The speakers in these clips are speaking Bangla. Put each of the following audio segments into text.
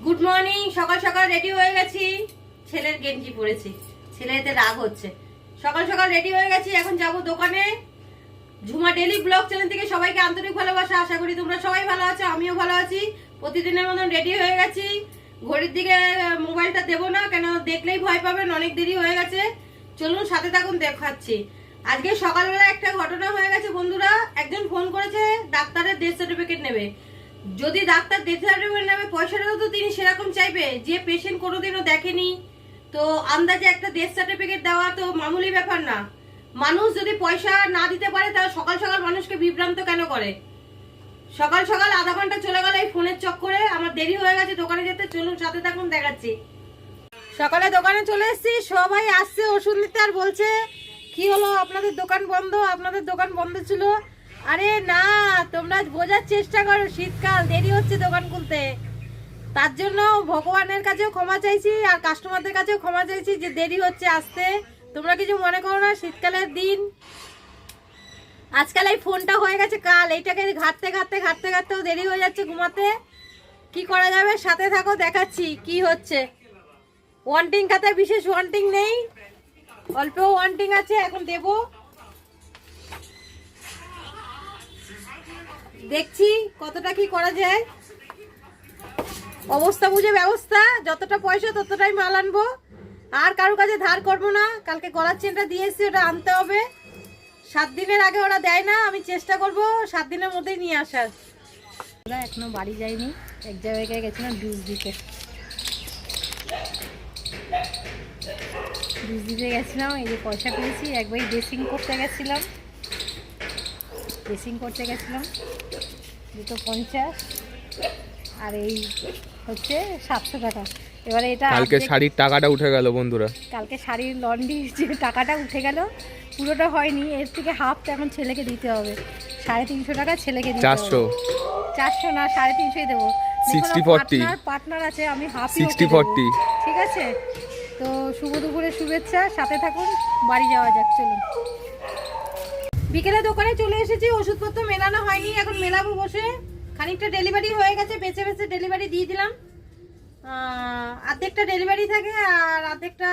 Good morning. সকাল সকাল রেডি হয়ে গেছি, ছেলের গেঞ্জি পরেছি, ছেলে এতে রাগ হচ্ছে। সকাল সকাল রেডি হয়ে গেছি, এখন যাব দোকানে। ঝুমা ডেলি ব্লগ চ্যানেল থেকে সবাইকে আন্তরিক ভালোবাসা, আশা করি তোমরা সবাই ভালো আছো, আমিও ভালো আছি। প্রতিদিনের মতন রেডি হয়ে গেছি। ঘড়ির দিকে মোবাইলটা দেবো না, কেন দেখলেই ভয় পাবেন, অনেক দেরি হয়ে গেছে। চলুন সাথে থাকুন, দেখাচ্ছি। আজকে সকালবেলা একটা ঘটনা হয়ে গেছে বন্ধুরা। একজন ফোন করেছে, ডাক্তারের ডেথ সার্টিফিকেট নেবে। যদি ডাক্তার ডেথ সার্টিফিকেট নেবে, পয়সাটাও তো তিনি সেরকম চাইবে, যে পেশেন্ট কোনোদিনও দেখেনি। তো আন্দাজে একটা ডেথ সার্টিফিকেট দেওয়া তো মামুলি ব্যাপার না। মানুষ যদি পয়সা না দিতে পারে, তাহলে সকাল সকাল মানুষকে বিভ্রান্ত কেন করে? সকাল সকাল আধা ঘন্টা চলে গেল এই ফোনের চক্করে। আমার দেরি হয়ে গেছে দোকানে যেতে। চলুন সাথে থাকুন, দেখাচ্ছি। সকালে দোকানে চলে এসেছি, সবাই আসছে ওষুধ নিতে, আর বলছে কি হলো আপনাদের দোকান বন্ধ, আপনাদের দোকান বন্ধ ছিল। আরে না, তোমরা বোঝার চেষ্টা করো, শীতকাল, দেরি হচ্ছে দোকান খুলতে। তার জন্য ভগবানের কাছেও ক্ষমা চাইছি, আর কাস্টমারদের কাছেও ক্ষমা চাইছি যে দেরি হচ্ছে আসতে। তোমরা কিছু মনে করো না, শীতকালের দিন। আজকাল এই ফোনটা হয়ে গেছে কাল, এইটাকে ঘাটতে ঘাটতে ঘাটতে ঘাটতেও দেরি হয়ে যাচ্ছে ঘুমাতে। কি করা যাবে, সাথে থাকো, দেখাচ্ছি কি হচ্ছে। ওয়ান্টিং খাতায় বিশেষ ওয়ান্টিং নেই, অল্প ওয়ান্টিং আছে, এখন দেব। দেখছি কতটা কি করা যায়, অবস্থা বুঝে ব্যবস্থা। যতটা পয়সা ততটাই মাল আনবো, আর কারো কাছে ধার করবো না। কালকে গলার চেনটা দিয়ে এসছি, ওটা আনতে হবে। 7 দিনের আগে ওরা দেয় না, আমি চেষ্টা করব 7 দিনের মধ্যেই নিয়ে আসার। ওরা এখনো বাড়ি যায়নি, এক জায়গায় গেছিলাম বীজ দিতে। বীজ দিতে গেছিলাম, এই যে পয়সা পেয়েছি। একবার ড্রেসিং করতে গেছিলাম, 250, আর এই হচ্ছে 700 টাকা। এবারে এটা কালকে শাড়ির টাকাটা উঠে গেল বন্ধুরা। কালকে শাড়ির লন্ড্রি যে টাকাটা উঠে গেল, পুরোটা হয়নি, এর থেকে হাফটা এখন ছেলেকে দিতে হবে। 350 টাকা ছেলেকে দিতে হবে। 400 না, 350 দেবো। 60-40 পার্টনার আছে, আমি হাফ 60-40। ঠিক আছে। তো শুভ দুপুরের শুভেচ্ছা, সাথে থাকুন, বাড়ি যাওয়া যাক। চলুন। বিকেলে দোকানে চলে এসেছি, ওষুধপত্র মেলানো হয়নি, এখন মেলাবো বসে। খানিকটা ডেলিভারি হয়ে গেছে, বেছে বেছে ডেলিভারি দিয়ে দিলাম। অর্ধেকটা ডেলিভারি থাকে, আর অর্ধেকটা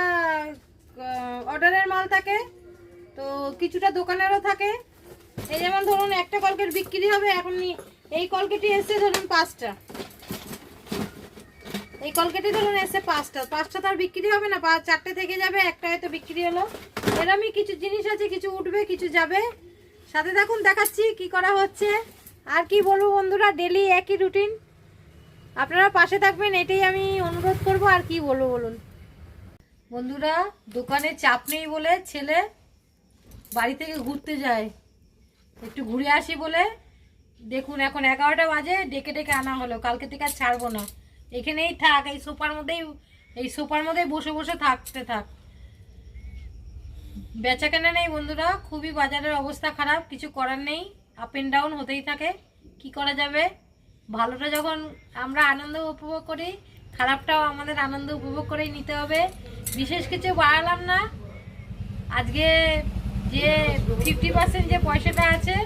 অর্ডারের মাল থাকে। তো কিছুটা দোকানেরও থাকে। এই যেমন ধরুন একটা কলকেট বিক্রি হবে এখন। এই কলকেটে এসে ধরুন 5টা, এই কলকেটে ধরুন এসে 5টা তো আর বিক্রি হবে না, 4টে থেকে যাবে, একটা হয়তো বিক্রি হলো। এরমই কিছু জিনিস আছে, কিছু উঠবে কিছু যাবে। সাথে থাকুন, দেখাচ্ছি কি করা হচ্ছে। আর কি বলবো বন্ধুরা, ডেলি একই রুটিন, আপনারা পাশে থাকবেন, এটাই আমি অনুরোধ করব। আর কি বলবো বলুন বন্ধুরা। দোকানে চাপ নেই বলে ছেলে বাড়ি থেকে ঘুরতে যায়, একটু ঘুরে আসি বলে। দেখুন এখন 11টা বাজে, ডেকে ডেকে আনা হলো। কালকে থেকে আর ছাড়বো না, এখানেই থাক, এই সোফার মধ্যেই বসে বসে থাকতে থাক। বেচা কেনা নেই বন্ধুরা, খুবই বাজারের অবস্থা খারাপ, কিছু করার নেই। আপ এন্ড ডাউন হতেই থাকে, কি করা যাবে। ভালোটা যখন আমরা আনন্দ উপভোগ করি, খারাপটাও আমাদের আনন্দ উপভোগ করেই নিতে হবে। বিশেষ কিছু বাড়ালাম না। আজকে যে 50% যে পয়সাটা আছে,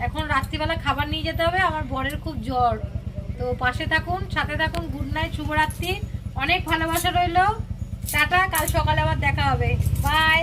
এখন রাত্রিবেলা খাবার নিয়ে যেতে হবে। আমার বরের খুব জ্বর, তো পাশে থাকুন, সাথে থাকুন। গুড নাইট, শুভরাত্রি, অনেক ভালোবাসা রইল। টাটা, কাল সকালে আবার দেখা হবে। বাই।